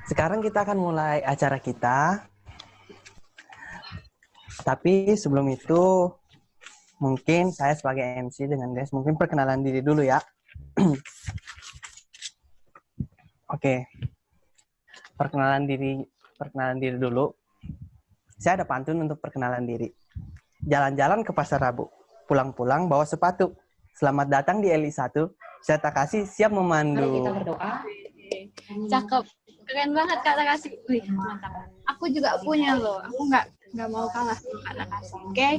Sekarang kita akan mulai acara kita. Tapi sebelum itu, mungkin saya sebagai MC dengan Grace, mungkin perkenalan diri dulu ya. Oke. Perkenalan diri dulu. Saya ada pantun untuk perkenalan diri. Jalan-jalan ke pasar Rabu, pulang-pulang bawa sepatu. Selamat datang di LI1. Saya Takashi siap memandu. Mari kita berdoa. Cakep. Keren banget Kak Takashi. Wih, mantap. Aku juga punya loh. Aku nggak mau kalah sama Kak Takashi. Oke.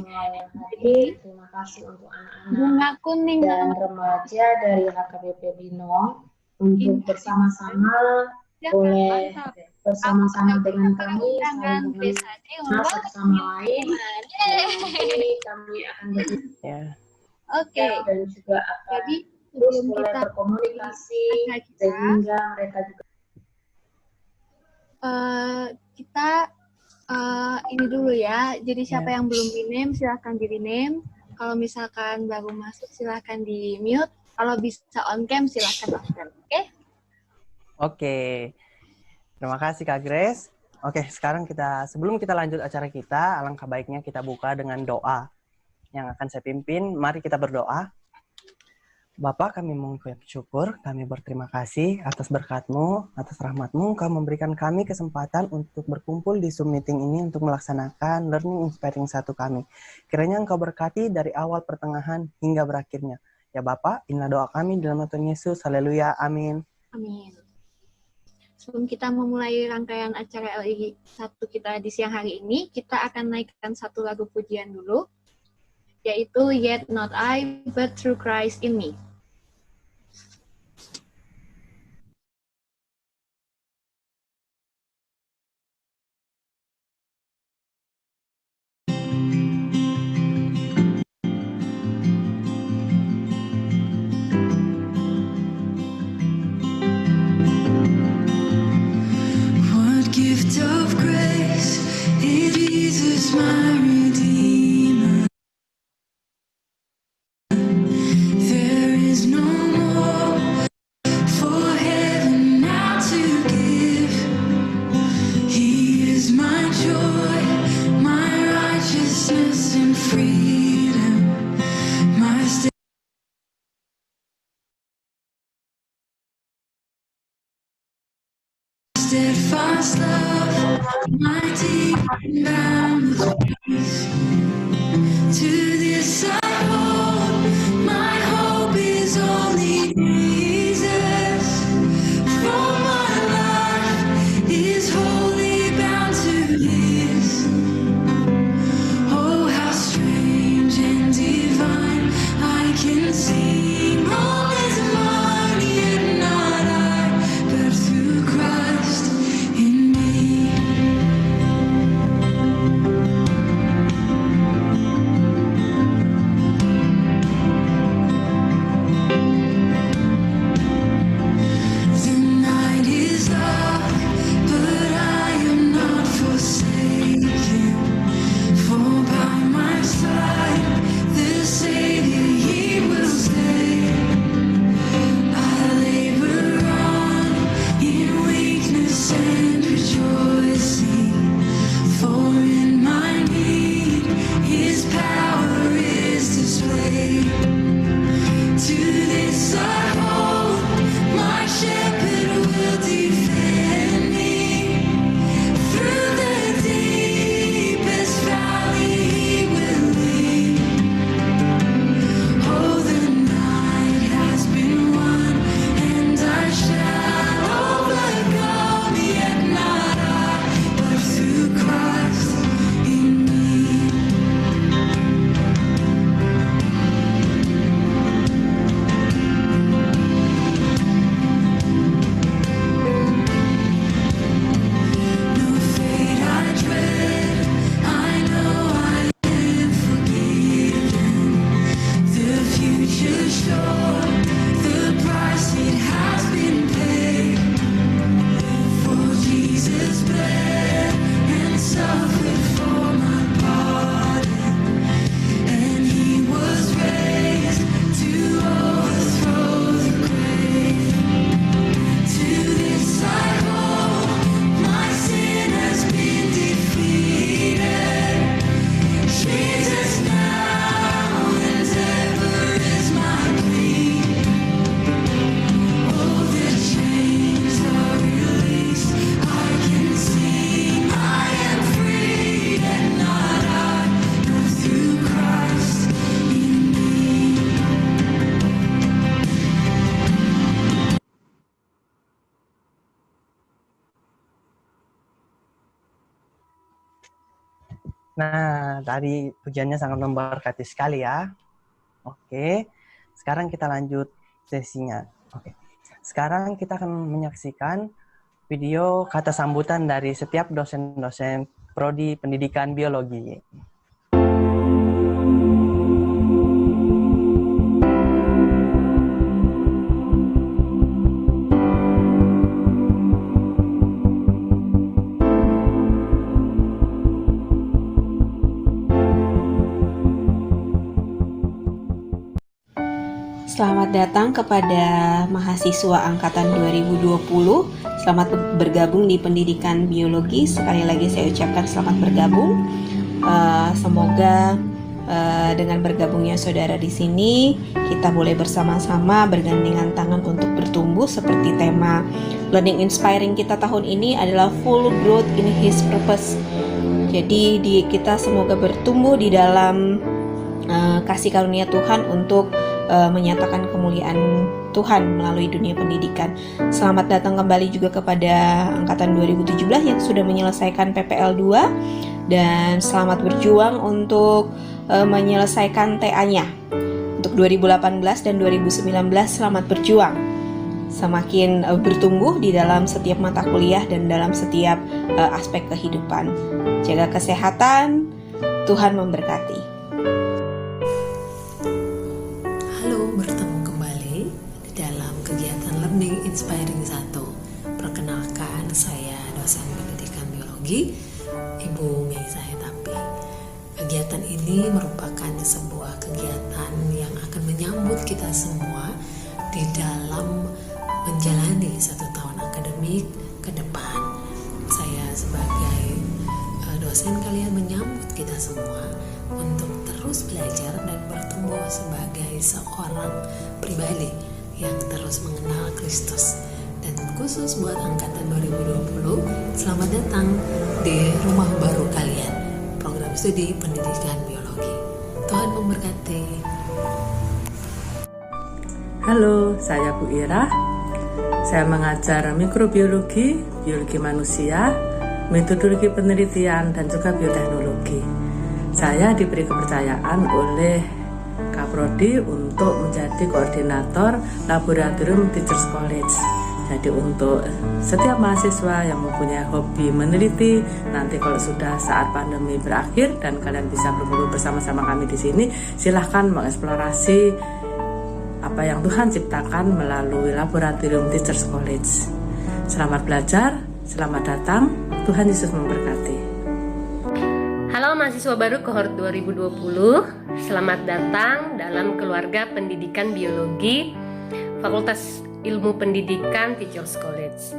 Jadi Terima kasih untuk anak-anak bunga kuning dan remaja dari HKBP Binong untuk bersama-sama boleh bersama-sama dengan kami saling mengenal satu sama lain. Jadi kami akan Oke. dan juga akan Jadi terus sebelum boleh kita berkomunikasi sehingga mereka juga kita ini dulu ya. Jadi siapa yang belum di-name silahkan di-name. Kalau misalkan baru masuk silahkan di-mute. Kalau bisa on-cam silahkan on-cam. Oke? Oke. Terima kasih Kak Grace. Oke, sekarang sebelum kita lanjut acara kita, alangkah baiknya kita buka dengan doa yang akan saya pimpin. Mari kita berdoa. Bapak, kami mengucap syukur, kami berterima kasih atas berkat-Mu, atas rahmat-Mu, Engkau memberikan kami kesempatan untuk berkumpul di Zoom meeting ini untuk melaksanakan Learning Inspiring 1 kami. Kiranya Engkau berkati dari awal, pertengahan, hingga berakhirnya. Ya Bapak, inilah doa kami dalam nama Tuhan Yesus. Haleluya, amin. Amin. Sebelum kita memulai rangkaian acara LI 1 kita di siang hari ini, kita akan naikkan satu lagu pujian dulu, yaitu Yet Not I, But Through Christ in Me. What gift of grace is Jesus my Redeemer? There is no more for heaven now to give. He is my joy, my righteousness and freedom, my steadfast love, my deep and boundless peace. To this I hold, my hope is only Jesus. For my life is wholly bound to His. Oh, how strange and divine, I can sing all is mine, yet not I, but through Christ in me. Nah, tadi pujiannya sangat memberkati sekali ya. Oke, sekarang kita lanjut sesinya. Oke, sekarang kita akan menyaksikan video kata sambutan dari setiap dosen-dosen Prodi Pendidikan Biologi. Selamat datang kepada mahasiswa angkatan 2020. Selamat bergabung di Pendidikan Biologi. Sekali lagi saya ucapkan selamat bergabung. Semoga dengan bergabungnya saudara di sini, kita boleh bersama-sama bergandengan tangan untuk bertumbuh seperti tema Learning Inspiring kita tahun ini adalah Full Growth in His Purpose. Jadi kita semoga bertumbuh di dalam kasih karunia Tuhan untuk menyatakan kemuliaan Tuhan melalui dunia pendidikan. Selamat datang kembali juga kepada angkatan 2017 yang sudah menyelesaikan PPL 2 dan selamat berjuang untuk menyelesaikan TA-nya. Untuk 2018 dan 2019 selamat berjuang. Semakin bertumbuh di dalam setiap mata kuliah dan dalam setiap aspek kehidupan. Jaga kesehatan, Tuhan memberkati. Bertemu kembali di dalam kegiatan Learning Inspiring 1. Perkenalkan, saya dosen pendidikan biologi, Ibu Mei Sayatapi. Kegiatan ini merupakan sebuah kegiatan yang akan menyambut kita semua di dalam menjalani 1 tahun akademik ke depan. Saya sebagai dosen kalian menyambut kita semua untuk terus belajar dan bertumbuh sebagai seorang pribadi yang terus mengenal Kristus. Dan khusus buat angkatan 2020, selamat datang di rumah baru kalian, program studi pendidikan biologi. Tuhan memberkati. Halo, saya Bu Ira. Saya mengajar mikrobiologi, biologi manusia, metodologi penelitian, dan juga bioteknologi. Saya diberi kepercayaan oleh Kaprodi untuk menjadi koordinator Laboratorium Teachers College. Jadi untuk setiap mahasiswa yang mempunyai hobi meneliti, nanti kalau sudah saat pandemi berakhir dan kalian bisa berkumpul bersama-sama kami di sini, silahkan mengeksplorasi apa yang Tuhan ciptakan melalui Laboratorium Teachers College. Selamat belajar, selamat datang, Tuhan Yesus memberkati. Halo mahasiswa baru kohort 2020, selamat datang dalam keluarga pendidikan biologi Fakultas Ilmu Pendidikan Teachers College.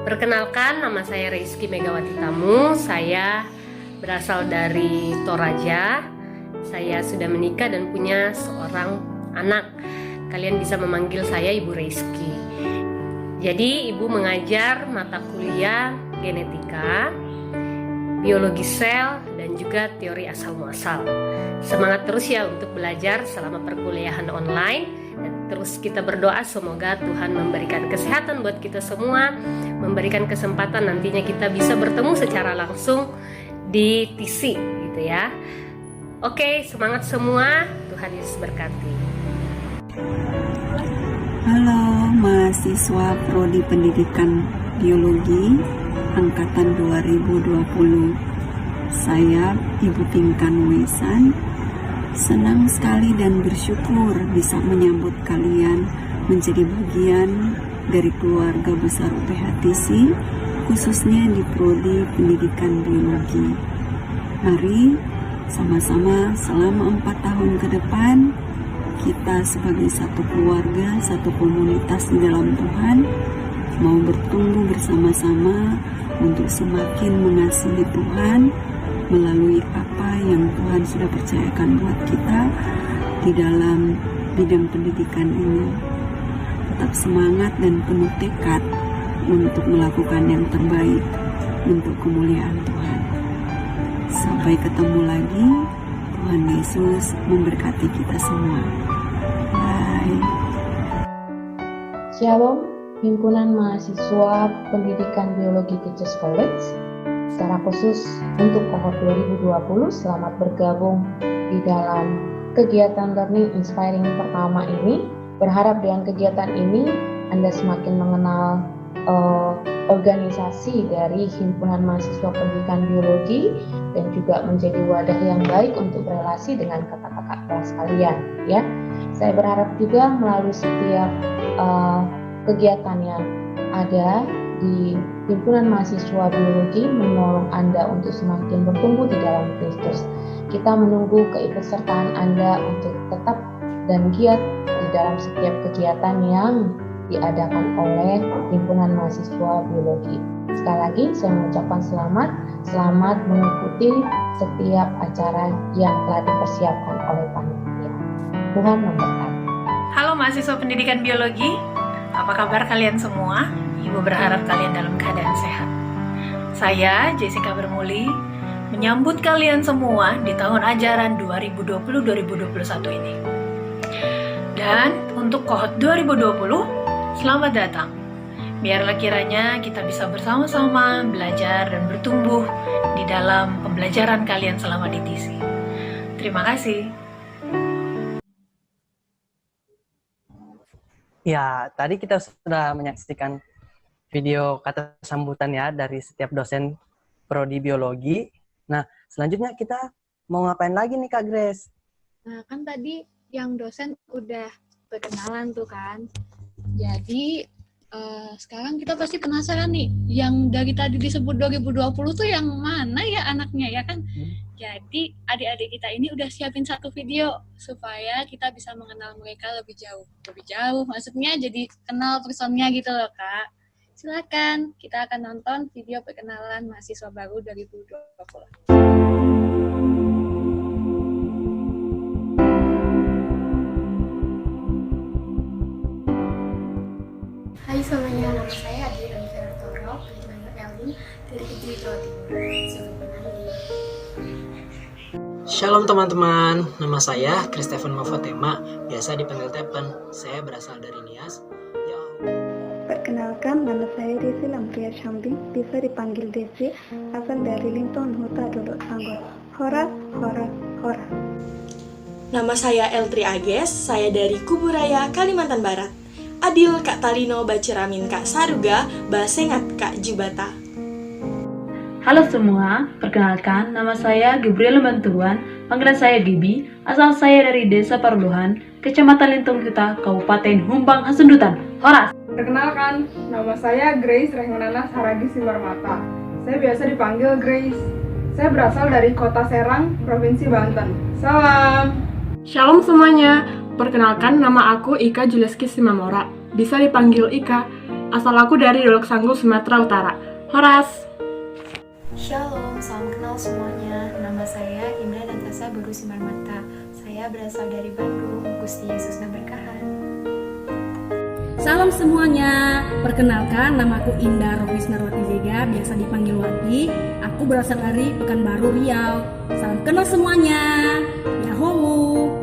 Perkenalkan, nama saya Rizky Megawati Tamu, saya berasal dari Toraja. Saya sudah menikah dan punya seorang anak. Kalian bisa memanggil saya Ibu Rizky. Jadi Ibu mengajar mata kuliah genetika, biologi sel, dan juga teori asal-muasal. Semangat terus ya untuk belajar selama perkuliahan online, dan terus kita berdoa semoga Tuhan memberikan kesehatan buat kita semua, memberikan kesempatan nantinya kita bisa bertemu secara langsung di TC gitu ya. Oke, semangat semua, Tuhan Yesus berkati. Halo mahasiswa Prodi Pendidikan Biologi Angkatan 2020. Saya Ibu Pinkan Wesan. Senang sekali dan bersyukur bisa menyambut kalian menjadi bagian dari keluarga besar UPHTC, khususnya di Prodi Pendidikan Biologi. Mari sama-sama selama 4 tahun ke depan kita sebagai satu keluarga, satu komunitas di dalam Tuhan mau bertumbuh bersama-sama untuk semakin mengasihi Tuhan melalui apa yang Tuhan sudah percayakan buat kita di dalam bidang pendidikan ini. Tetap semangat dan penuh tekad untuk melakukan yang terbaik untuk kemuliaan Tuhan. Sampai ketemu lagi, Tuhan Yesus memberkati kita semua. Bye. Shalom, Himpunan Mahasiswa Pendidikan Biologi Teachers College. Secara khusus untuk kohort 2020, selamat bergabung di dalam kegiatan Learning Inspiring pertama ini. Berharap dengan kegiatan ini Anda semakin mengenal organisasi dari Himpunan Mahasiswa Pendidikan Biologi dan juga menjadi wadah yang baik untuk berelasi dengan kakak-kakak kelas kalian, ya. Saya berharap juga melalui setiap kegiatan yang ada di Himpunan Mahasiswa Biologi mendorong Anda untuk semakin bertumbuh di dalam Kristus. Kita menunggu keikutsertaan Anda untuk tetap dan giat di dalam setiap kegiatan yang diadakan oleh Himpunan Mahasiswa Biologi. Sekali lagi saya mengucapkan selamat mengikuti setiap acara yang telah dipersiapkan oleh panitia. Tuhan memberkati. Halo mahasiswa pendidikan biologi, apa kabar kalian semua? Ibu berharap kalian dalam keadaan sehat. Saya Jessica Bermuli menyambut kalian semua di tahun ajaran 2020-2021 ini. Dan untuk kohort 2020, selamat datang. Biarlah kiranya kita bisa bersama-sama belajar dan bertumbuh di dalam pembelajaran kalian selama di TC. Terima kasih. Ya, tadi kita sudah menyaksikan video kata sambutan ya dari setiap dosen prodi biologi. Nah, selanjutnya kita mau ngapain lagi nih Kak Grace? Nah, kan tadi yang dosen udah perkenalan tuh kan. Jadi sekarang kita pasti penasaran nih, yang dari tadi disebut 2020 tuh yang mana ya anaknya ya kan? Jadi adik-adik kita ini udah siapin satu video supaya kita bisa mengenal mereka lebih jauh. Lebih jauh maksudnya jadi kenal personnya gitu loh Kak. Silakan, kita akan nonton video perkenalan mahasiswa baru 2020. Hai semuanya, nama saya Adi Rangga Toro, dipanggil Elin dari Kediri, Jawa Timur. Selamat mengenali. Shalom teman-teman, nama saya Christopher Mafotema, biasa dipanggil Tepen. Saya berasal dari Nias. Perkenalkan, nama saya Desi Lampria Shambing, bisa dipanggil Desi, asal dari Linton Huta Dodok Sanggol. Horas, horas, horas. Nama saya Eltri Ages, saya dari Kuburaya, Kalimantan Barat. Adil Kak Talino Baciramin Kak Saruga, Basengat Kak Jubata. Halo semua, perkenalkan nama saya Gabriel Bantuan, panggilan saya Gibi, asal saya dari Desa Parluhan, Kecamatan Lintung Huta, Kabupaten Humbang Hasundutan. Horas! Perkenalkan, nama saya Grace Rehmanana Saragi Simarmata. Saya biasa dipanggil Grace. Saya berasal dari Kota Serang, Provinsi Banten. Salam! Shalom semuanya, perkenalkan nama aku Ika Juleski Simamora, bisa dipanggil Ika, asal aku dari Dolok Sanggul, Sumatera Utara. Horas! Shalom, salam kenal semuanya. Nama saya Indra Natasha Baru Simarmata. Saya berasal dari Bandung. Gusti Yesus memberkahan. Salam semuanya, perkenalkan nama aku Indah Rohis Narwati Vega, biasa dipanggil Wati. Aku berasal dari Pekanbaru, Riau. Salam kenal semuanya. Yahoo!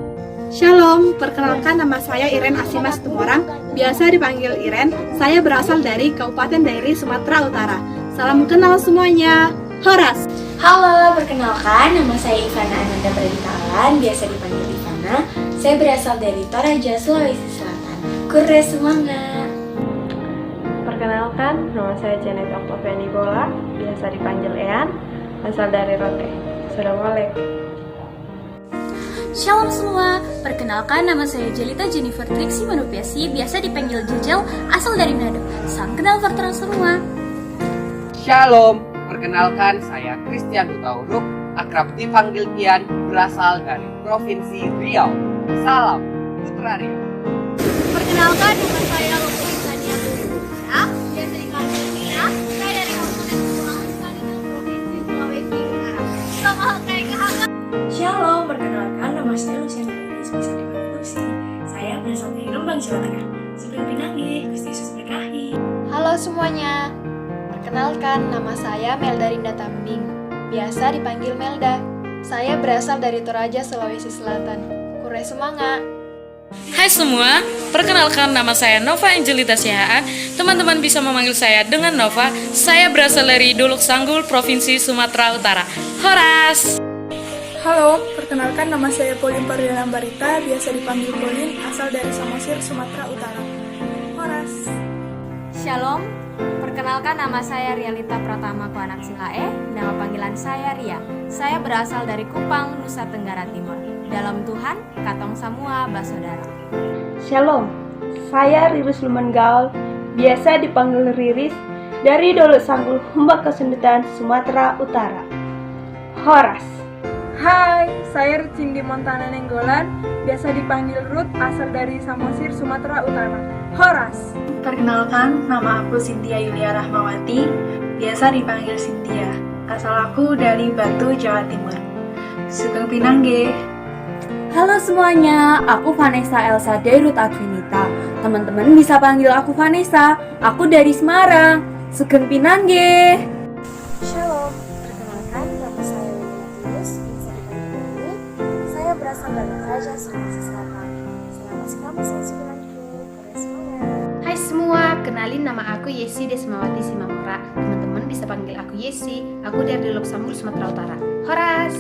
Shalom, perkenalkan nama saya Iren Asimas Tumorang, biasa dipanggil Iren. Saya berasal dari Kabupaten Dairi, Sumatera Utara. Salam kenal semuanya. Horas! Halo, perkenalkan nama saya Ivana Ananda Pradita Alan, biasa dipanggil Ivana. Saya berasal dari Toraja, Sulawesi Selatan. Kure semangat! Perkenalkan, nama saya Janet Oktaviani Bola, biasa dipanggil Ean, asal dari Rote. Assalamualaikum. Shalom semua, perkenalkan nama saya Jelita Jennifer Trixie Manupiasi, biasa dipanggil Jejel, asal dari Manado. Salam kenal for semua. Shalom, perkenalkan saya Christian Hutauruk, akrab dipanggil Kian, berasal dari Provinsi Riau. Salam, Putra Riau. Perkenalkan nama saya Lukman Sania Indonesia, biasa dipanggil Mia. Saya dari Kabupaten Kepulauan Seribu, Provinsi Sulawesi Utara. Selamat hari kehangatan. Shalom, perkenalkan nama saya Luciana Iris, bisa dipanggil Lucy. Saya berasal dari Rembang, Jawa Tengah. Sebelum pinanggi, Gusti Yesus berkahi. Halo semuanya, perkenalkan nama saya Melda Rinda Tambing, biasa dipanggil Melda. Saya berasal dari Toraja, Sulawesi Selatan. Kure semangat! Hai semua, perkenalkan nama saya Nova Angelita Sihaan. Teman-teman bisa memanggil saya dengan Nova. Saya berasal dari Dolok Sanggul, Provinsi Sumatera Utara. Horas! Halo, perkenalkan nama saya Pauline Pardana Barita, biasa dipanggil Pauline, asal dari Samosir, Sumatera Utara. Horas! Shalom, perkenalkan nama saya Rialita Pratama Kuanak Silae, nama panggilan saya Ria. Saya berasal dari Kupang, Nusa Tenggara Timur. Dalam Tuhan, katong semua basodara. Shalom, saya Riris Lumenggaul, biasa dipanggil Riris, dari Dolok Sanggul, Humbak Kesundutan, Sumatera Utara. Horas! Hai, saya Ricindi Montana Nenggolan, biasa dipanggil Ruth, asal dari Samosir, Sumatera Utara. Horas! Perkenalkan, nama aku Cynthia Yulia Rahmawati, biasa dipanggil Cynthia. Asal aku dari Batu, Jawa Timur. Sugeng Pinangge. Halo semuanya, aku Vanessa Elsa Dairut Agvinita. Teman-teman bisa panggil aku Vanessa, aku dari Semarang. Sugeng Pinangge. Shalom, perkenalkan nama saya Winnie, bisa dipanggil Winnie. Saya berasal dari Raja Sulawesi Selatan. Selamat sekali saya Subilanku, semangat. Hai semua, kenalin nama aku Yesi Desmawati Simamora. Teman-teman bisa panggil aku Yesi. Aku dari Dolok Sanggul, Sumatera Utara. Horas!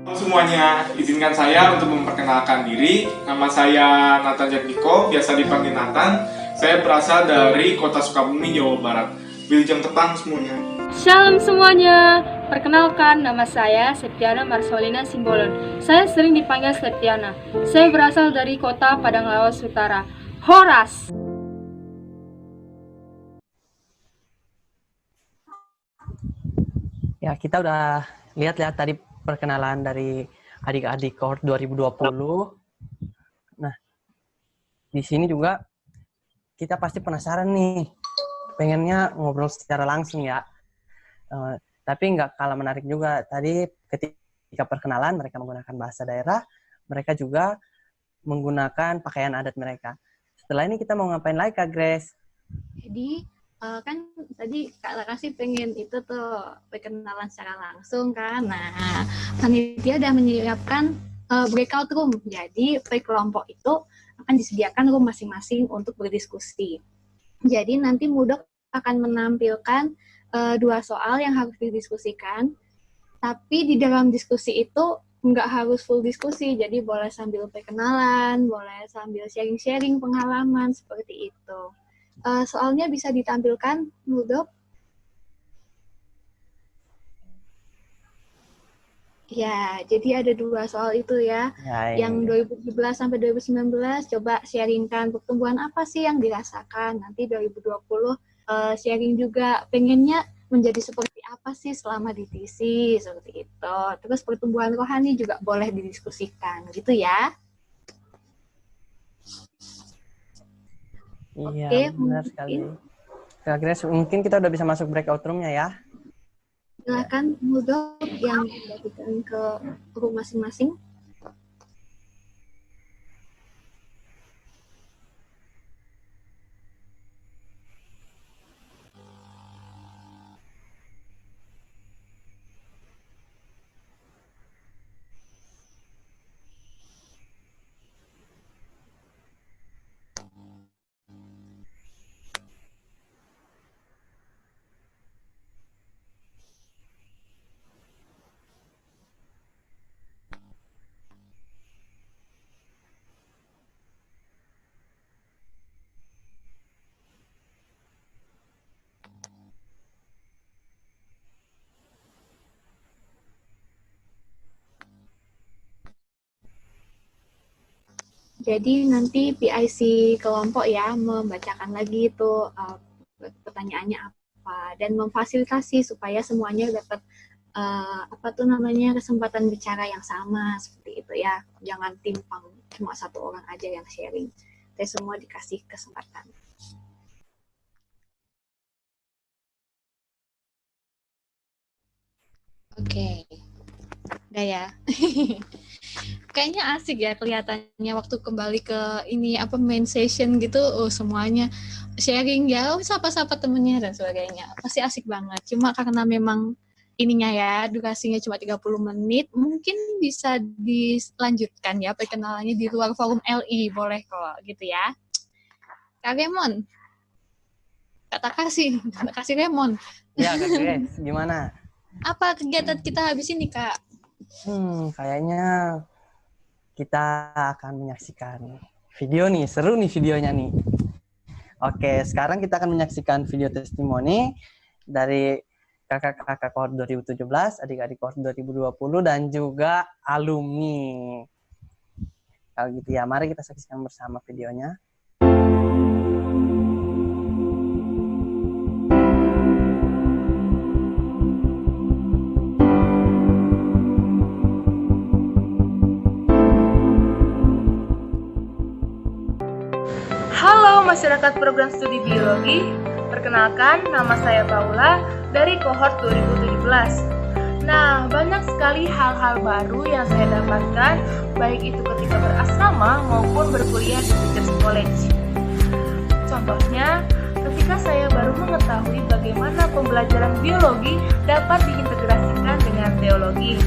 Halo semuanya, izinkan saya untuk memperkenalkan diri. Nama saya Nathan Jatmiko, biasa dipanggil Nathan. Saya berasal dari Kota Sukabumi, Jawa Barat. Wilujeng Tepang semuanya. Shalom semuanya, perkenalkan nama saya Septiana Marsolina Simbolon. Saya sering dipanggil Septiana. Saya berasal dari kota Padang Lawas Utara. Horas! Ya, kita udah lihat-lihat tadi perkenalan dari adik-adik cohort 2020. Nah, di sini juga kita pasti penasaran nih, pengennya ngobrol secara langsung ya. Tapi nggak kalah menarik juga. Tadi ketika perkenalan mereka menggunakan bahasa daerah, mereka juga menggunakan pakaian adat mereka. Setelah ini kita mau ngapain lagi Kak Grace? Jadi kan tadi Kak Lakasi pengen itu tuh perkenalan secara langsung kan. Nah, panitia udah menyiapkan breakout room. Jadi per kelompok itu akan disediakan room masing-masing untuk berdiskusi. Jadi nanti Mudok akan menampilkan 2 soal yang harus didiskusikan. Tapi di dalam diskusi itu nggak harus full diskusi. Jadi boleh sambil perkenalan, boleh sambil sharing-sharing pengalaman seperti itu. Soalnya bisa ditampilkan, Mudok? Ya, jadi ada 2 soal itu ya. Yang 2017 sampai 2019, coba sharingkan pertumbuhan apa sih yang dirasakan. Nanti 2020 sharing juga pengennya menjadi seperti apa sih selama di TC, seperti itu. Terus pertumbuhan rohani juga boleh didiskusikan, gitu ya. Iya, Oke, benar sekali. Kak Grace, mungkin kita udah bisa masuk breakout room-nya ya. Silakan Mudok yang dibagikan ke room masing-masing. Jadi nanti PIC kelompok ya membacakan lagi itu pertanyaannya apa dan memfasilitasi supaya semuanya dapat kesempatan bicara yang sama seperti itu ya. Jangan timpang cuma 1 orang aja yang sharing. Kita semua dikasih kesempatan. Oke. Udah ya. Kayaknya asik ya kelihatannya waktu kembali ke ini main session gitu, semuanya sharing ya, sapa-sapa temennya dan sebagainya. Pasti asik banget. Cuma karena memang ininya ya, durasinya cuma 30 menit, mungkin bisa dilanjutkan ya perkenalannya di luar forum LI, boleh kok gitu ya. Kak Remon, kata kasih Remon. Ya Kak Grace, gimana? Apa kegiatan kita habis ini Kak? Kayaknya kita akan menyaksikan video nih, seru nih videonya nih. Oke, sekarang kita akan menyaksikan video testimoni dari kakak-kakak kohort 2017, adik-adik kohort 2020, dan juga alumni. Kalau gitu ya, mari kita saksikan bersama videonya. Halo masyarakat program studi biologi, perkenalkan nama saya Paula dari kohort 2017. Nah, banyak sekali hal-hal baru yang saya dapatkan, baik itu ketika berasrama maupun berkuliah di Teachers College. Contohnya, ketika saya baru mengetahui bagaimana pembelajaran biologi dapat diintegrasikan dengan teologi.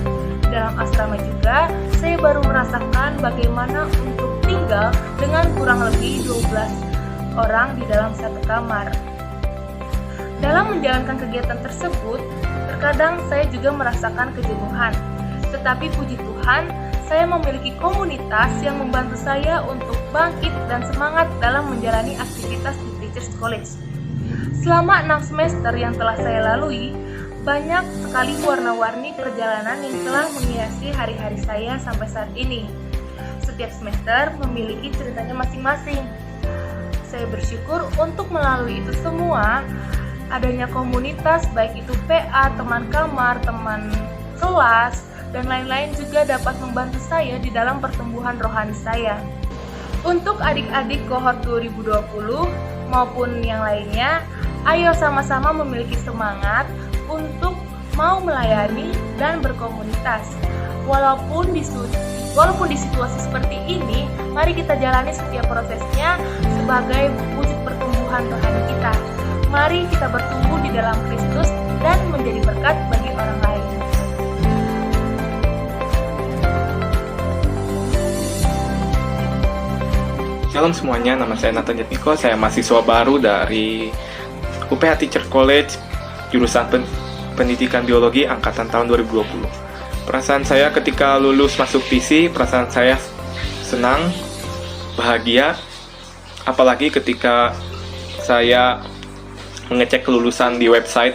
Dalam asrama juga, saya baru merasakan bagaimana untuk tinggal dengan kurang lebih 12 orang di dalam satu kamar. Dalam menjalankan kegiatan tersebut, terkadang saya juga merasakan kejenuhan. Tetapi puji Tuhan, saya memiliki komunitas yang membantu saya untuk bangkit dan semangat dalam menjalani aktivitas di Teachers College. Selama 6 semester yang telah saya lalui, banyak sekali warna-warni perjalanan yang telah menghiasi hari-hari saya sampai saat ini. Setiap semester memiliki ceritanya masing-masing. Saya bersyukur untuk melalui itu semua, adanya komunitas baik itu PA, teman kamar, teman kelas, dan lain-lain juga dapat membantu saya di dalam pertumbuhan rohani saya. Untuk adik-adik kohort 2020 maupun yang lainnya, ayo sama-sama memiliki semangat untuk mau melayani dan berkomunitas. Walaupun di situasi seperti ini, mari kita jalani setiap prosesnya sebagai wujud pertumbuhan rohani kita. Mari kita bertumbuh di dalam Kristus dan menjadi berkat bagi orang lain. Shalom semuanya, nama saya Nathan Jatmiko, saya mahasiswa baru dari UPH Teachers College, jurusan Pendidikan Biologi angkatan tahun 2020. Perasaan saya ketika lulus masuk TC, perasaan saya senang, bahagia, apalagi ketika saya mengecek kelulusan di website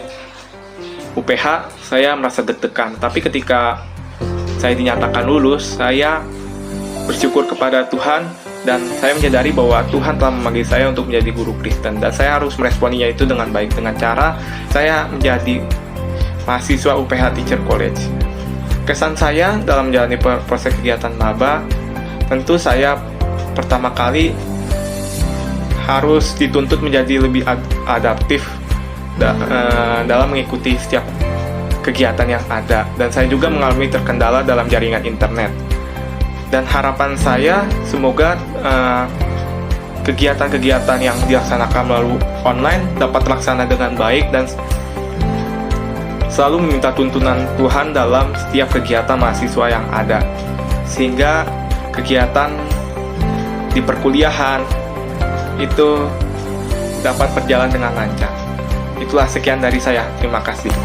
UPH, saya merasa deg-degan. Tapi ketika saya dinyatakan lulus, saya bersyukur kepada Tuhan dan saya menyadari bahwa Tuhan telah memanggil saya untuk menjadi guru Kristen dan saya harus meresponinya itu dengan baik, dengan cara saya menjadi mahasiswa UPH Teachers College. Kesan saya dalam menjalani proses kegiatan maba, tentu saya pertama kali harus dituntut menjadi lebih adaptif dalam mengikuti setiap kegiatan yang ada, dan saya juga mengalami terkendala dalam jaringan internet. Dan harapan saya semoga kegiatan-kegiatan yang dilaksanakan melalui online dapat terlaksana dengan baik dan selalu meminta tuntunan Tuhan dalam setiap kegiatan mahasiswa yang ada, sehingga kegiatan di perkuliahan itu dapat berjalan dengan lancar. Itulah sekian dari saya. Terima kasih.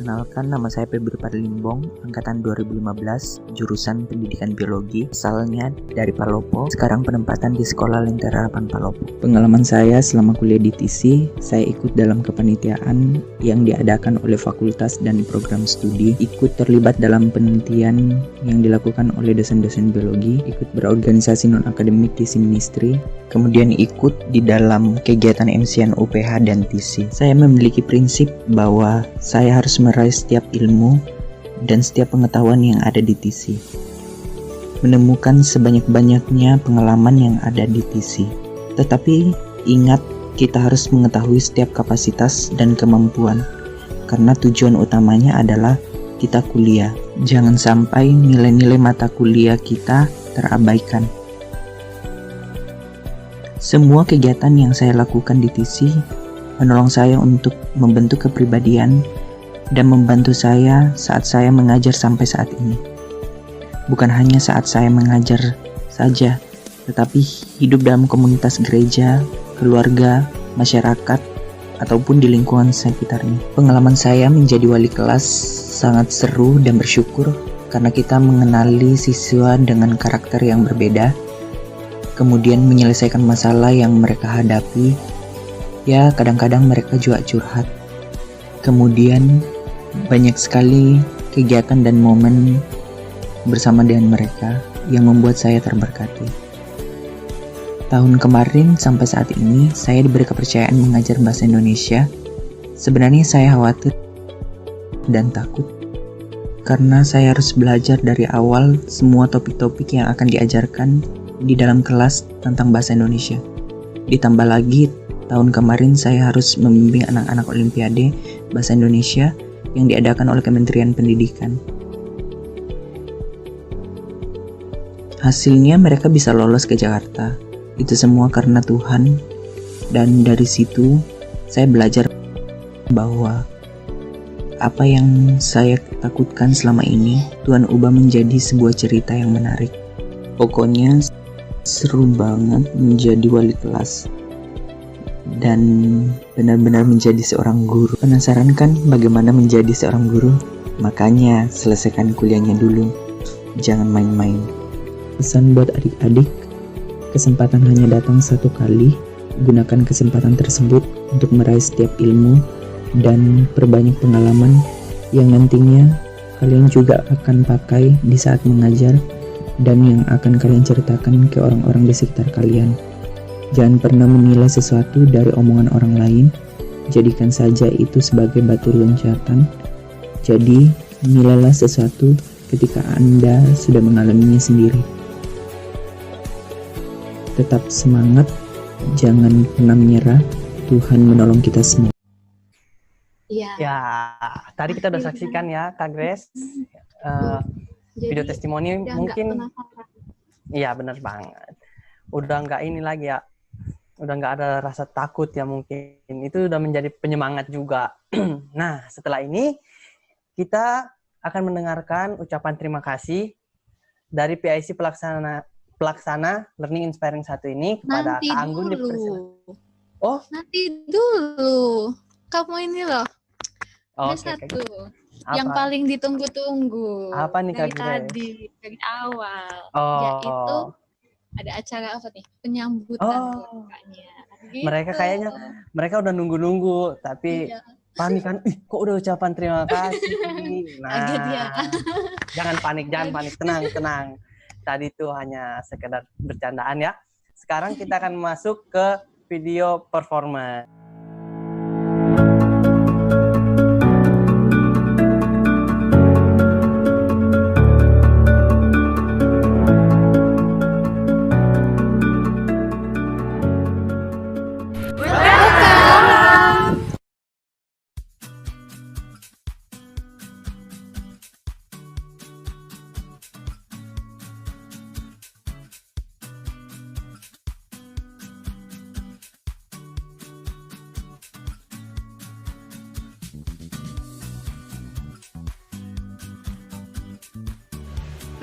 Perkenalkan, nama saya Febri Parlimbong, angkatan 2015, jurusan Pendidikan Biologi, asalnya dari Palopo, sekarang penempatan di Sekolah Lentera Harapan Palopo. Pengalaman saya selama kuliah di TC, saya ikut dalam kepanitiaan yang diadakan oleh fakultas dan program studi, ikut terlibat dalam penelitian yang dilakukan oleh dosen-dosen biologi, ikut berorganisasi non-akademik TC Ministry, kemudian ikut di dalam kegiatan MCN UPH dan TC. Saya memiliki prinsip bahwa saya harus meraih setiap ilmu dan setiap pengetahuan yang ada di TC, menemukan sebanyak-banyaknya pengalaman yang ada di TC. Tetapi ingat, kita harus mengetahui setiap kapasitas dan kemampuan, karena tujuan utamanya adalah kita kuliah. Jangan sampai nilai-nilai mata kuliah kita terabaikan. Semua kegiatan yang saya lakukan di TC menolong saya untuk membentuk kepribadian dan membantu saya saat saya mengajar sampai saat ini. Bukan hanya saat saya mengajar saja, tetapi hidup dalam komunitas gereja, keluarga, masyarakat, ataupun di lingkungan sekitarnya. Pengalaman saya menjadi wali kelas sangat seru dan bersyukur karena kita mengenali siswa dengan karakter yang berbeda, kemudian menyelesaikan masalah yang mereka hadapi. Ya, kadang-kadang mereka juga curhat. Kemudian banyak sekali kegiatan dan momen bersama dengan mereka yang membuat saya terberkati. Tahun kemarin sampai saat ini saya diberi kepercayaan mengajar bahasa Indonesia. Sebenarnya saya khawatir dan takut karena saya harus belajar dari awal semua topik-topik yang akan diajarkan di dalam kelas tentang bahasa Indonesia. Ditambah lagi, tahun kemarin saya harus membimbing anak-anak Olimpiade Bahasa Indonesia yang diadakan oleh Kementerian Pendidikan. Hasilnya mereka bisa lolos ke Jakarta. Itu semua karena Tuhan, dan dari situ saya belajar bahwa apa yang saya takutkan selama ini Tuhan ubah menjadi sebuah cerita yang menarik. Pokoknya seru banget menjadi wali kelas dan benar-benar menjadi seorang guru. Penasaran kan bagaimana menjadi seorang guru? Makanya selesaikan kuliahnya dulu, jangan main-main. Pesan buat adik-adik, kesempatan hanya datang satu kali. Gunakan kesempatan tersebut untuk meraih setiap ilmu dan perbanyak pengalaman yang nantinya kalian juga akan pakai di saat mengajar dan yang akan kalian ceritakan ke orang-orang di sekitar kalian. Jangan pernah menilai sesuatu dari omongan orang lain. Jadikan saja itu sebagai batu loncatan. Jadi, nilailah sesuatu ketika Anda sudah mengalaminya sendiri. Tetap semangat, jangan pernah menyerah. Tuhan menolong kita semua. Ya, tadi kita udah saksikan ya, Kak Grace. Video testimoni mungkin. Iya, benar banget. Udah nggak ini lagi ya. Udah nggak ada rasa takut ya mungkin. Itu udah menjadi penyemangat juga. Nah, setelah ini kita akan mendengarkan ucapan terima kasih dari PIC pelaksana Learning Inspiring 1 ini kepada Kak Anggun. Oh, nanti dulu. Kamu ini loh. Ada satu. Yang paling ditunggu-tunggu. Apa nih Kak Grace? Dari awal. Yaitu ada acara apa nih? Penyambutan keluarganya. Gitu. Mereka kayaknya udah nunggu-nunggu, tapi panik kan. Kok udah ucapan terima kasih. Nah, jangan panik, tenang. Tadi itu hanya sekedar bercandaan ya. Sekarang kita akan masuk ke video performance.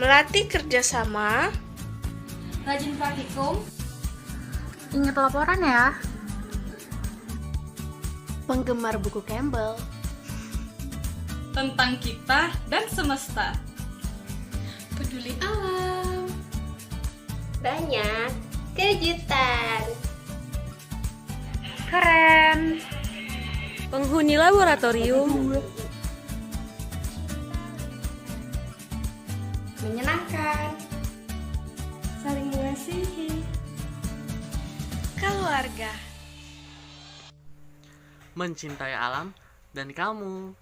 Melatih kerjasama, rajin praktikum, ingat laporan ya, penggemar buku Campbell, tentang kita dan semesta, peduli alam, banyak kejutan, keren, penghuni laboratorium, menyenangkan, saling mengasihi, keluarga, mencintai alam dan kamu.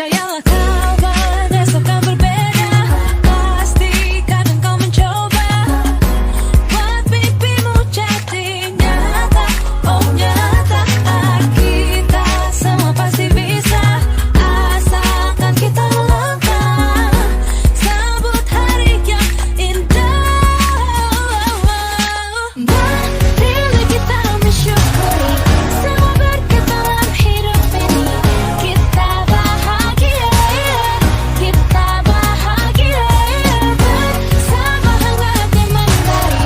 Percayalah kawan, esok kan berbeda. Pastikan engkau mencoba buat mimpimu jadi nyata. Oh nyata, kita semua pasti bisa, asalkan kita melangkah. Sambut hari yang indah. Marilah kita mensyukuri semua berkat dalam hidup ini. Kita bahagia, kita bahagia bersama hangat dan mentari.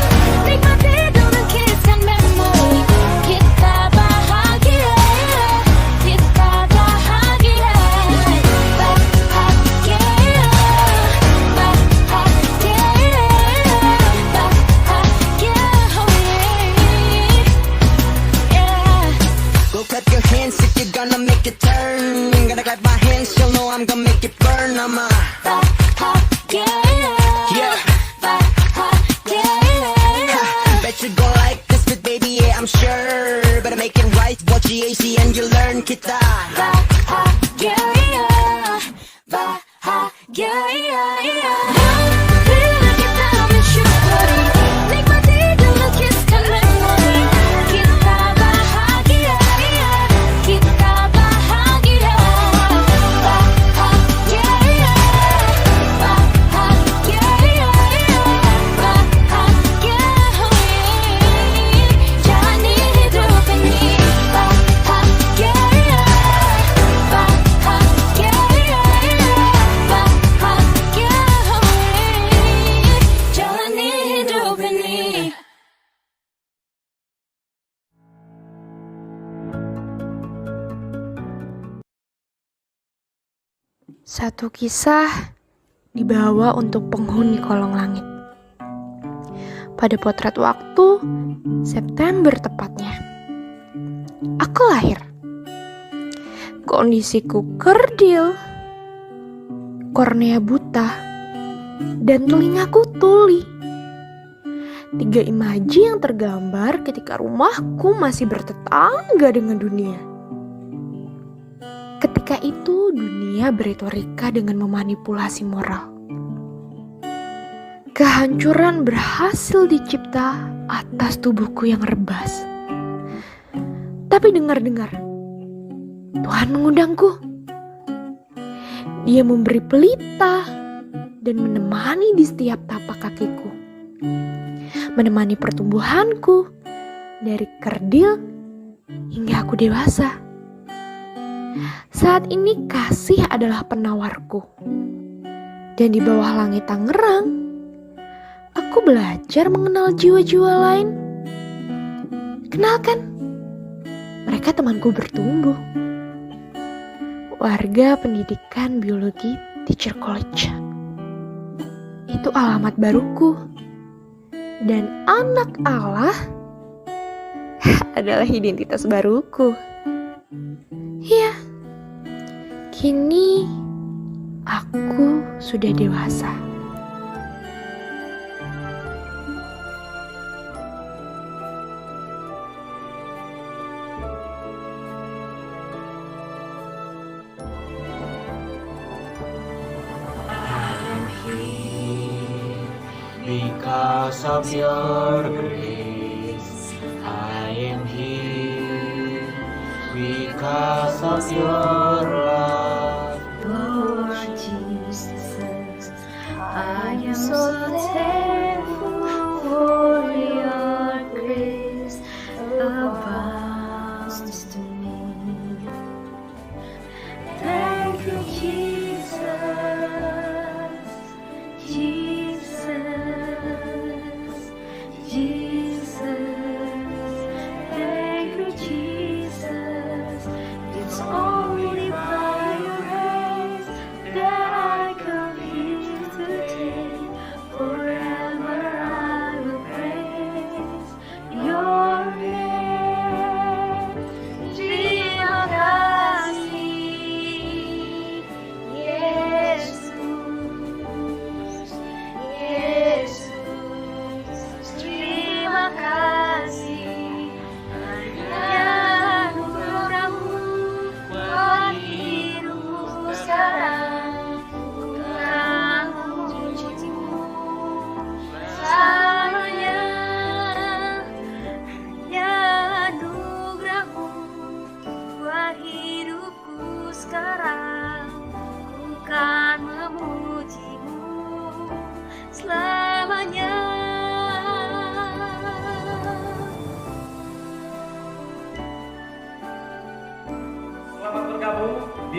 Nikmati dan lukiskan memori. Kita bahagia, kita bahagia, bahagia, Go clap your hands if you're gonna make it turn. Gonna clap my hands, you'll know I'm gonna make it burn. I'm a yeah. Bet you go like this, but baby, yeah, I'm sure. Better make it right, watch GAC and you learn. Kita bahagia, bahagia. Marilah kita mensyukuri, nikmati dan lukiskan memori. Kita bahagia, kita bahagia, bahagia, bahagia, bahagia. Jalani hidup ini bahagia, bahagia, bahagia. Jalani hidup ini. Satu kisah dibawa untuk penghuni kolong langit. Pada potret waktu, September tepatnya. Aku lahir. Kondisiku kerdil, kornea buta, dan telingaku tuli. 3 imaji yang tergambar ketika rumahku masih bertetangga dengan dunia. Ketika itu dunia beretorika dengan memanipulasi moral. Kehancuran berhasil dicipta atas tubuhku yang rebas. Tapi dengar-dengar, Tuhan mengundangku. Dia memberi pelita dan menemani di setiap tapak kakiku. Menemani pertumbuhanku dari kerdil hingga aku dewasa. Saat ini kasih adalah penawarku. Dan di bawah langit Tangerang, aku belajar mengenal jiwa-jiwa lain. Kenalkan, mereka temanku bertumbuh. Warga pendidikan biologi Teacher College. Itu alamat baruku. Dan anak Allah adalah identitas baruku. Ya, kini aku sudah dewasa. Because of your grace, I am here. Because of your love, Lord Jesus, I am so thankful for your grace abounds to me. Thank you, Jesus, Jesus, Jesus. Thank you, Jesus. It's only by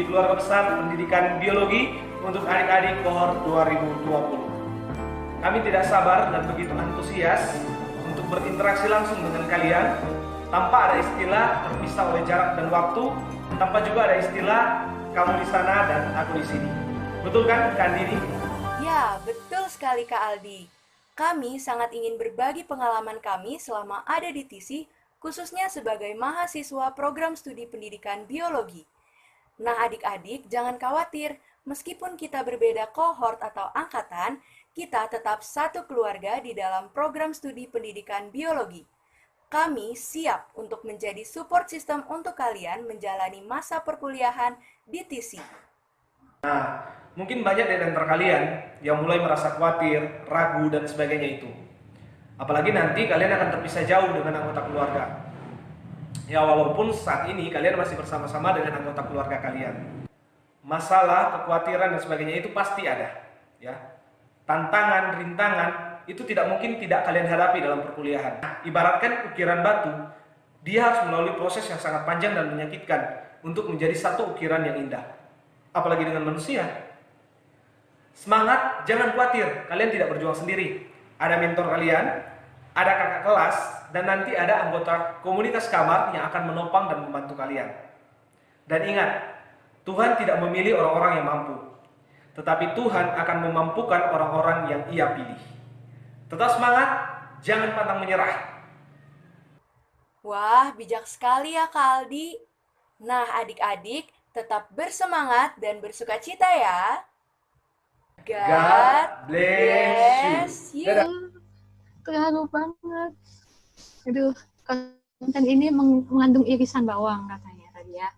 Studi Keluarga Besar Pendidikan Biologi untuk adik-adik kohort 2020. Kami tidak sabar dan begitu antusias untuk berinteraksi langsung dengan kalian tanpa ada istilah terpisah oleh jarak dan waktu, tanpa juga ada istilah kamu di sana dan aku di sini. Betul kan, Kak Andini? Ya, betul sekali Kak Aldi. Kami sangat ingin berbagi pengalaman kami selama ada di TISI, khususnya sebagai mahasiswa program studi pendidikan biologi. Nah adik-adik, jangan khawatir, meskipun kita berbeda kohort atau angkatan, kita tetap satu keluarga di dalam program studi pendidikan biologi. Kami siap untuk menjadi support system untuk kalian menjalani masa perkuliahan di TISI. Nah, mungkin banyak dari antara kalian yang mulai merasa khawatir, ragu, dan sebagainya itu. Apalagi nanti kalian akan terpisah jauh dengan anggota keluarga. Ya walaupun saat ini kalian masih bersama-sama dengan anggota keluarga kalian. Masalah, kekhawatiran, dan sebagainya itu pasti ada. Ya. Tantangan, rintangan, itu tidak mungkin tidak kalian hadapi dalam perkuliahan. Ibaratkan ukiran batu, dia harus melalui proses yang sangat panjang dan menyakitkan untuk menjadi satu ukiran yang indah. Apalagi dengan manusia. Semangat, jangan khawatir, kalian tidak berjuang sendiri. Ada mentor kalian, ada kakak kelas, dan nanti ada anggota komunitas kamar yang akan menopang dan membantu kalian. Dan ingat, Tuhan tidak memilih orang-orang yang mampu, tetapi Tuhan akan memampukan orang-orang yang Ia pilih. Tetap semangat, jangan pantang menyerah. Wah, bijak sekali ya Kak Aldi. Nah adik-adik, tetap bersemangat dan bersukacita ya. God bless you. Terharu banget. Aduh, konten ini mengandung irisan bawang katanya tadi ya.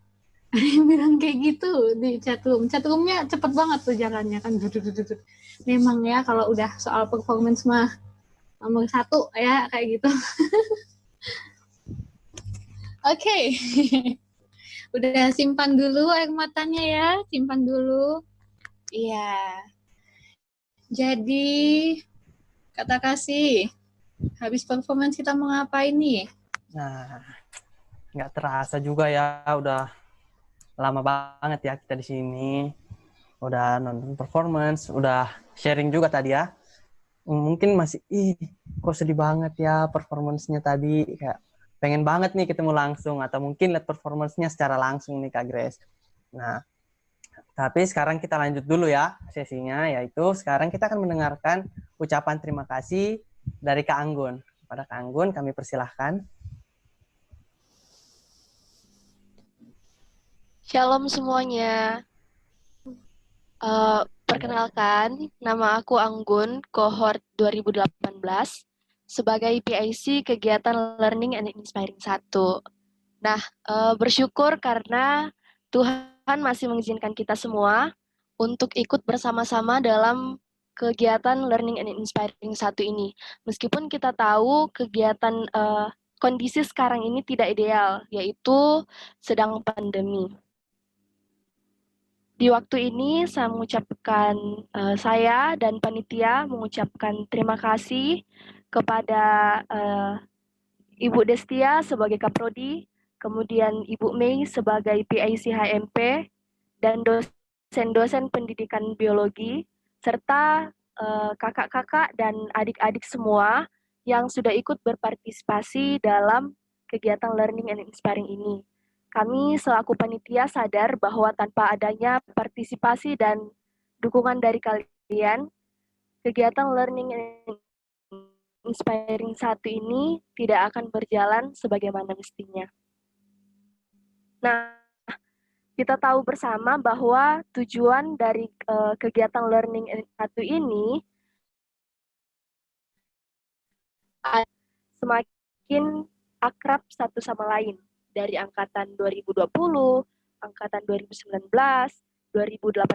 Ada yang bilang kayak gitu di chatroom. Chatroomnya cepet banget tuh jalannya kan. Memang ya kalau udah soal performance mah nomor 1 ya kayak gitu. Oke. Udah simpan dulu air matanya ya, simpan dulu. Iya. Jadi kata kasih, habis performance kita mau ngapain nih? Nah, nggak terasa juga ya, udah lama banget ya kita di sini. Udah nonton performance, udah sharing juga tadi ya. Mungkin masih, kok sedih banget ya performance-nya tadi. Kayak pengen banget nih ketemu langsung, atau mungkin lihat performance-nya secara langsung nih Kak Grace. Nah, tapi sekarang kita lanjut dulu ya sesinya, yaitu sekarang kita akan mendengarkan ucapan terima kasih dari Kak Anggun. Pada Kak Anggun kami persilahkan. Shalom semuanya. Perkenalkan, nama aku Anggun, kohort 2018, sebagai PIC Kegiatan Learning and Inspiring 1. Nah, bersyukur karena Tuhan masih mengizinkan kita semua untuk ikut bersama-sama dalam kegiatan Learning and Inspiring 1 ini. Meskipun kita tahu kegiatan kondisi sekarang ini tidak ideal, yaitu sedang pandemi. Di waktu ini saya mengucapkan, saya dan panitia mengucapkan terima kasih kepada Ibu Destia sebagai Kaprodi, kemudian Ibu Mei sebagai PIC HMP, dan dosen-dosen pendidikan biologi, serta kakak-kakak dan adik-adik semua yang sudah ikut berpartisipasi dalam kegiatan Learning and Inspiring ini. Kami selaku panitia sadar bahwa tanpa adanya partisipasi dan dukungan dari kalian, kegiatan Learning and Inspiring 1 ini tidak akan berjalan sebagaimana mestinya. Nah, kita tahu bersama bahwa tujuan dari kegiatan Learning and 1 ini semakin akrab satu sama lain. Dari angkatan 2020, angkatan 2019, 2018,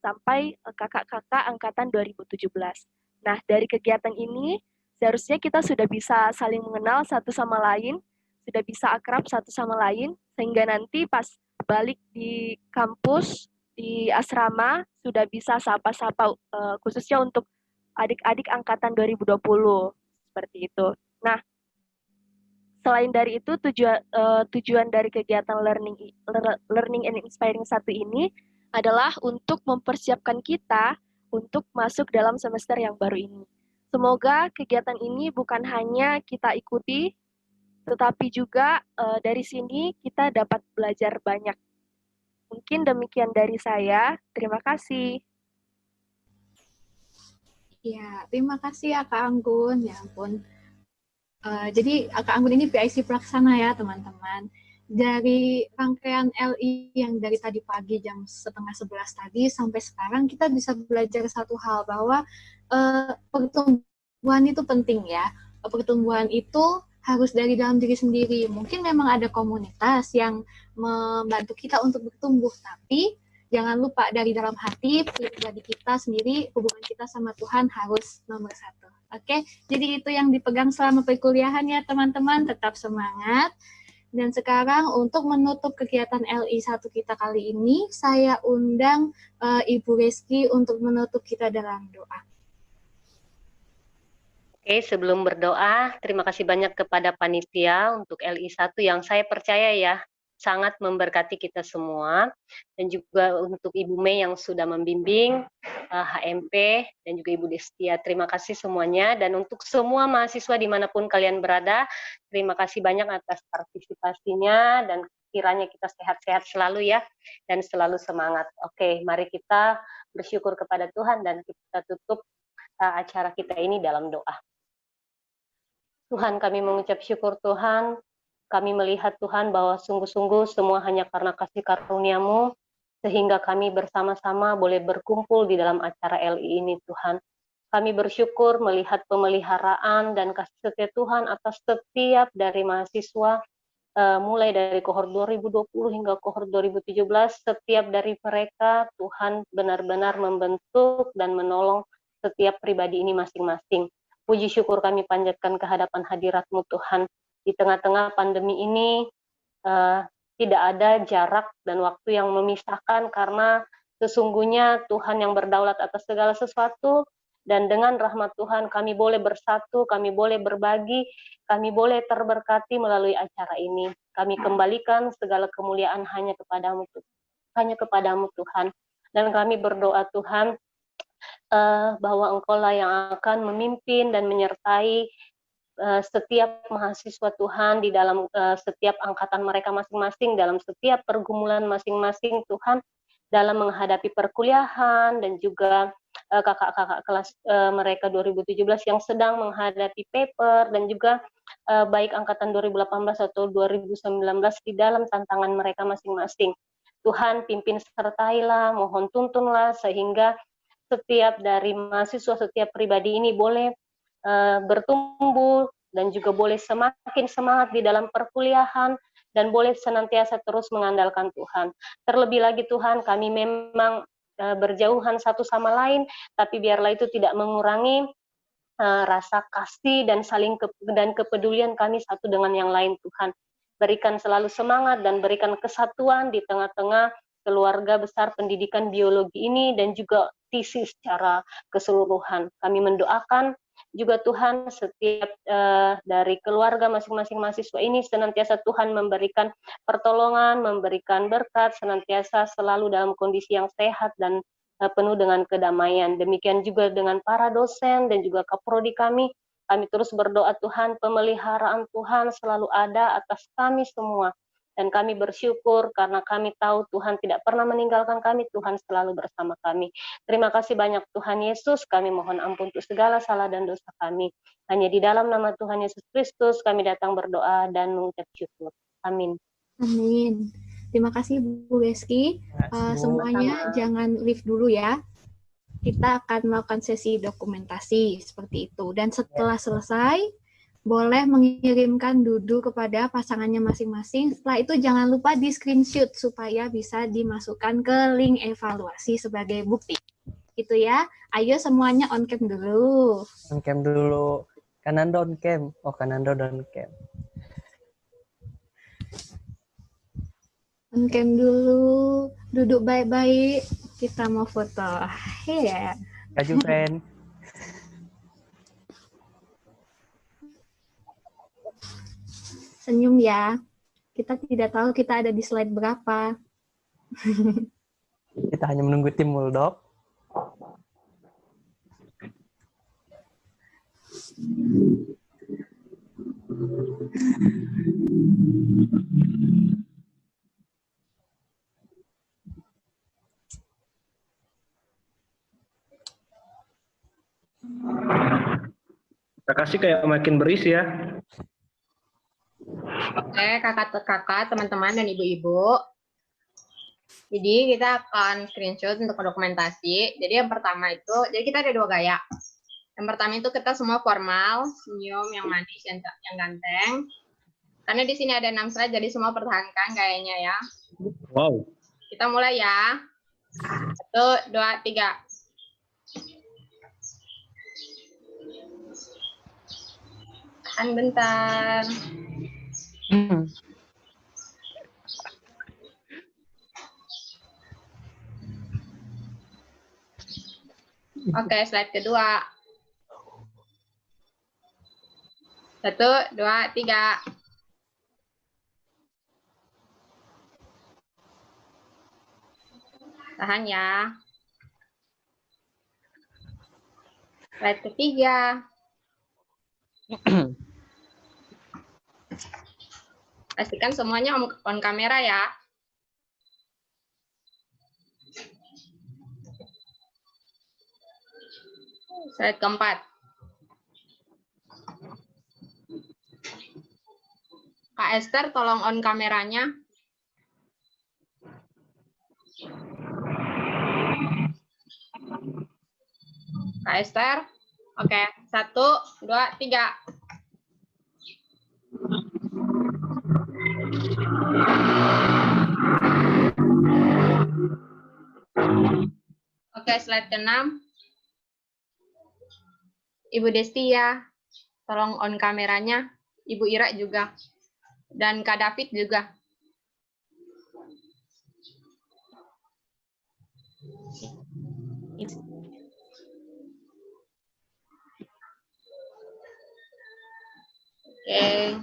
sampai kakak-kakak angkatan 2017. Nah, dari kegiatan ini, seharusnya kita sudah bisa saling mengenal satu sama lain, sudah bisa akrab satu sama lain, sehingga nanti pas balik di kampus, di asrama, sudah bisa sapa-sapa, khususnya untuk adik-adik angkatan 2020, seperti itu. Nah, Selain dari itu, tujuan dari kegiatan Learning and Inspiring 1 ini adalah untuk mempersiapkan kita untuk masuk dalam semester yang baru ini. Semoga kegiatan ini bukan hanya kita ikuti, tetapi juga dari sini kita dapat belajar banyak. Mungkin demikian dari saya. Terima kasih. Ya, terima kasih ya Kak Anggun. Ya ampun. Jadi Kak Anggun ini PIC pelaksana ya teman-teman. Dari rangkaian LI yang dari tadi pagi jam 10:30 tadi sampai sekarang kita bisa belajar satu hal bahwa pertumbuhan itu penting ya. Pertumbuhan itu harus dari dalam diri sendiri. Mungkin memang ada komunitas yang membantu kita untuk bertumbuh, tapi jangan lupa dari dalam hati, pribadi kita sendiri, hubungan kita sama Tuhan harus nomor 1. Oke, jadi itu yang dipegang selama perkuliahan ya teman-teman, tetap semangat. Dan sekarang untuk menutup kegiatan LI 1 kita kali ini, saya undang Ibu Reski untuk menutup kita dalam doa. Oke, sebelum berdoa, terima kasih banyak kepada panitia untuk LI 1 yang saya percaya ya, sangat memberkati kita semua, dan juga untuk Ibu Mei yang sudah membimbing, HMP, dan juga Ibu Destia. Terima kasih semuanya, dan untuk semua mahasiswa dimanapun kalian berada, terima kasih banyak atas partisipasinya, dan kiranya kita sehat-sehat selalu ya, dan selalu semangat. Oke, mari kita bersyukur kepada Tuhan, dan kita tutup acara kita ini dalam doa. Tuhan, kami mengucap syukur Tuhan, kami melihat Tuhan bahwa sungguh-sungguh semua hanya karena kasih karunia-Mu, sehingga kami bersama-sama boleh berkumpul di dalam acara LI ini Tuhan. Kami bersyukur melihat pemeliharaan dan kasih setia Tuhan atas setiap dari mahasiswa, mulai dari kohort 2020 hingga kohort 2017, setiap dari mereka Tuhan benar-benar membentuk dan menolong setiap pribadi ini masing-masing. Puji syukur kami panjatkan ke hadapan hadirat-Mu Tuhan. Di tengah-tengah pandemi ini tidak ada jarak dan waktu yang memisahkan, karena sesungguhnya Tuhan yang berdaulat atas segala sesuatu, dan dengan rahmat Tuhan kami boleh bersatu, kami boleh berbagi, kami boleh terberkati melalui acara ini. Kami kembalikan segala kemuliaan hanya kepadamu Tuhan. Dan kami berdoa Tuhan bahwa Engkau-lah yang akan memimpin dan menyertai setiap mahasiswa Tuhan di dalam setiap angkatan mereka masing-masing, dalam setiap pergumulan masing-masing Tuhan, dalam menghadapi perkuliahan, dan juga kakak-kakak kelas mereka 2017 yang sedang menghadapi paper, dan juga baik angkatan 2018 atau 2019 di dalam tantangan mereka masing-masing. Tuhan pimpin sertailah, mohon tuntunlah, sehingga setiap dari mahasiswa, setiap pribadi ini boleh bertumbuh dan juga boleh semakin semangat di dalam perkuliahan, dan boleh senantiasa terus mengandalkan Tuhan. Terlebih lagi Tuhan, kami memang berjauhan satu sama lain, tapi biarlah itu tidak mengurangi rasa kasih dan dan kepedulian kami satu dengan yang lain Tuhan. Berikan selalu semangat dan berikan kesatuan di tengah-tengah keluarga besar pendidikan biologi ini, dan juga TISI secara keseluruhan. Kami mendoakan juga Tuhan setiap dari keluarga masing-masing mahasiswa ini senantiasa Tuhan memberikan pertolongan, memberikan berkat, senantiasa selalu dalam kondisi yang sehat dan penuh dengan kedamaian. Demikian juga dengan para dosen dan juga kaprodi kami. Kami terus berdoa Tuhan, pemeliharaan Tuhan selalu ada atas kami semua. Dan kami bersyukur karena kami tahu Tuhan tidak pernah meninggalkan kami, Tuhan selalu bersama kami. Terima kasih banyak Tuhan Yesus, kami mohon ampun untuk segala salah dan dosa kami. Hanya di dalam nama Tuhan Yesus Kristus kami datang berdoa dan mengucap syukur. Amin. Amin. Terima kasih Bu Reski. Semuanya jangan leave dulu ya. Kita akan melakukan sesi dokumentasi seperti itu. Dan setelah selesai, boleh mengirimkan duduk kepada pasangannya masing-masing. Setelah itu jangan lupa di screenshot supaya bisa dimasukkan ke link evaluasi sebagai bukti. Itu ya. Ayo semuanya on cam dulu. On cam dulu. Kanando on cam. Oh, Kanando on cam. On cam dulu. Duduk baik-baik. Kita mau foto. Iya. Kaju friend. senyum ya. Kita tidak tahu kita ada di slide berapa. Kita hanya menunggu tim Muldok. Kita kasih kayak makin berisi ya. Oke, kakak-kakak, teman-teman, dan ibu-ibu. Jadi kita akan screenshot untuk dokumentasi. Jadi yang pertama itu, jadi kita ada 2 gaya. Yang pertama itu kita semua formal, senyum, yang manis, yang ganteng. Karena di sini ada 6 slide, jadi semua pertahankan gayanya ya. Wow. Kita mulai ya. 1, 2, 3. Tahan bentar. Oke, slide kedua. 1, 2, 3. Tahan ya. Slide ketiga. Pastikan semuanya on kamera ya. Slide keempat. Kak Esther, tolong on kameranya. Kak Esther. Oke, 1, 2, 3. Oke, slide ke-6. Ibu Destia, tolong on kameranya. Ibu Ira juga. Dan Kak David juga. Oke.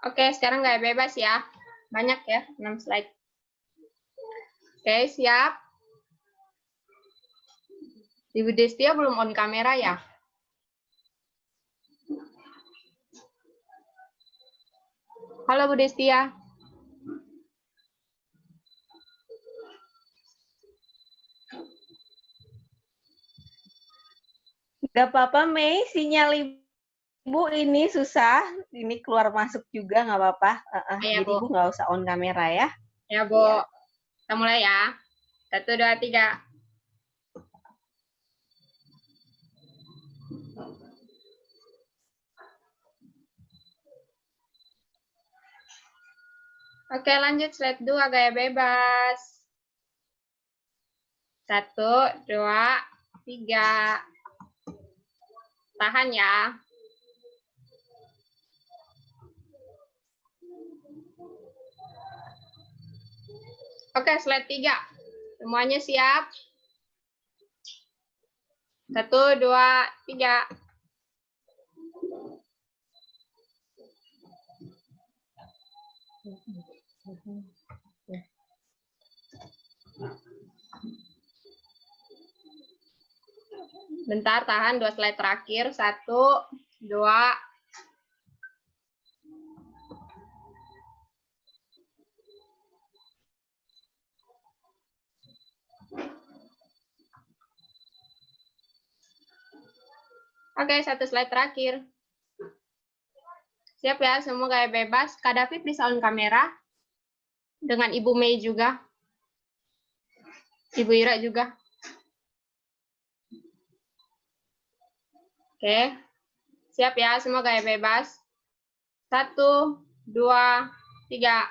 Oke, sekarang nggak bebas ya. Banyak ya, 6 slide. Oke, siap. Ibu Destia belum on kamera ya? Halo Bu Destia. Gak apa-apa, Mei. Sinyal Ibu ini susah. Ini keluar masuk juga nggak apa-apa. Iya, Jadi Bu. Ibu nggak usah on kamera ya. Ya, Bu. Kita mulai ya. 1, 2, 3. Oke, lanjut slide 2, gaya bebas. 1, 2, 3. Tahan ya. Oke, slide 3. Semuanya siap? 1, 2, 3. Bentar, tahan 2 slide terakhir. 1, 2. Oke, 1 slide terakhir. Siap ya, semua gaya bebas. Kak David bisa on kamera. Dengan Ibu Mei juga. Ibu Ira juga. Oke. Siap ya, semua gaya bebas. 1, 2, 3.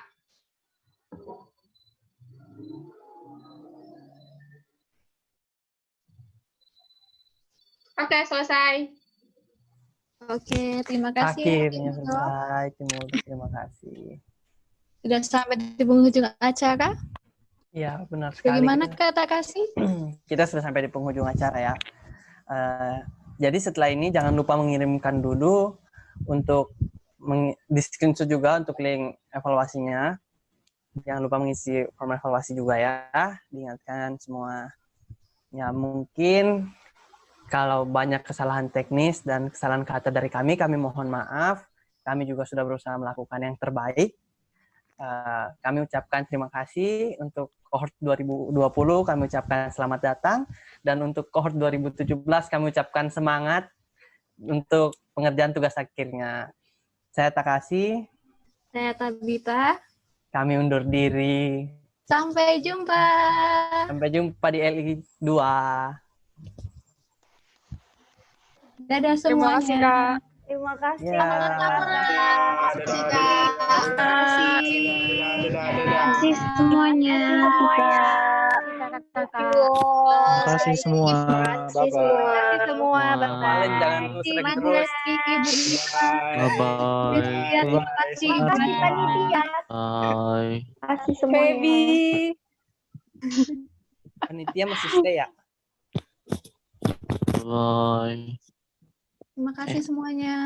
Oke, selesai. Oke, terima kasih. Akhirnya selesai, Tim Muldok. Terima kasih. Sudah sampai di penghujung acara. Iya, benar sekali. Bagaimana kata kasih? Kita sudah sampai di penghujung acara ya. Jadi setelah ini jangan lupa mengirimkan dulu untuk di screenshot juga untuk link evaluasinya. Jangan lupa mengisi form evaluasi juga ya. Diingatkan semua. Ya mungkin kalau banyak kesalahan teknis dan kesalahan kata dari kami mohon maaf. Kami juga sudah berusaha melakukan yang terbaik. Kami ucapkan terima kasih untuk cohort 2020, kami ucapkan selamat datang. Dan untuk cohort 2017, kami ucapkan semangat untuk pengerjaan tugas akhirnya. Saya Takashi. Saya Tabita. Kami undur diri. Sampai jumpa. Sampai jumpa di LI 2. Dadah semuanya. Terima kasih, Kak. Terima kasih. Ya. Terima kasih semuanya. Terima kasih semua. Terima kasih semua. Kalian jangan Terima kasih Ibu Ika. Bye-bye. Terima kasih panitia. Bye. Terima kasih semuanya. Panitia masih stay ya? Bye. Terima kasih semuanya.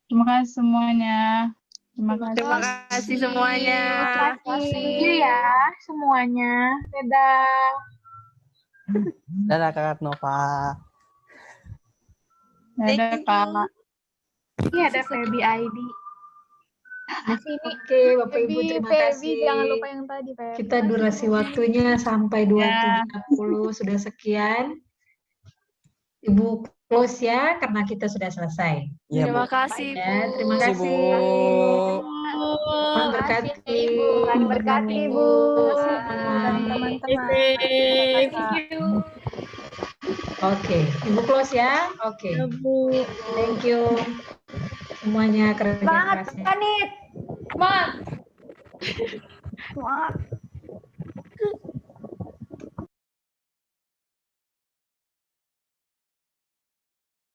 Terima kasih semuanya. Terima kasih. Terima kasih semuanya. Terima kasih. Thank you ya semuanya. Dadah. Dadah Kak Nova. Dadah Kak. Ini ada Feby ID. Oke, Bapak Ibu terima kasih. Jangan lupa yang tadi, Feby. Kita durasi waktunya sampai 27.40 sudah sekian. Ibu close ya karena kita sudah selesai. Ya, Terima kasih, Bu. Ya, terima kasih. Tuhan berkati. Tuhan berkati, Ibu. Teman-teman. Thank you. Oke, Ibu close ya. Oke. Thank you. Semuanya kerja Semangat, kerasnya. Kanit. Semangat. Semangat.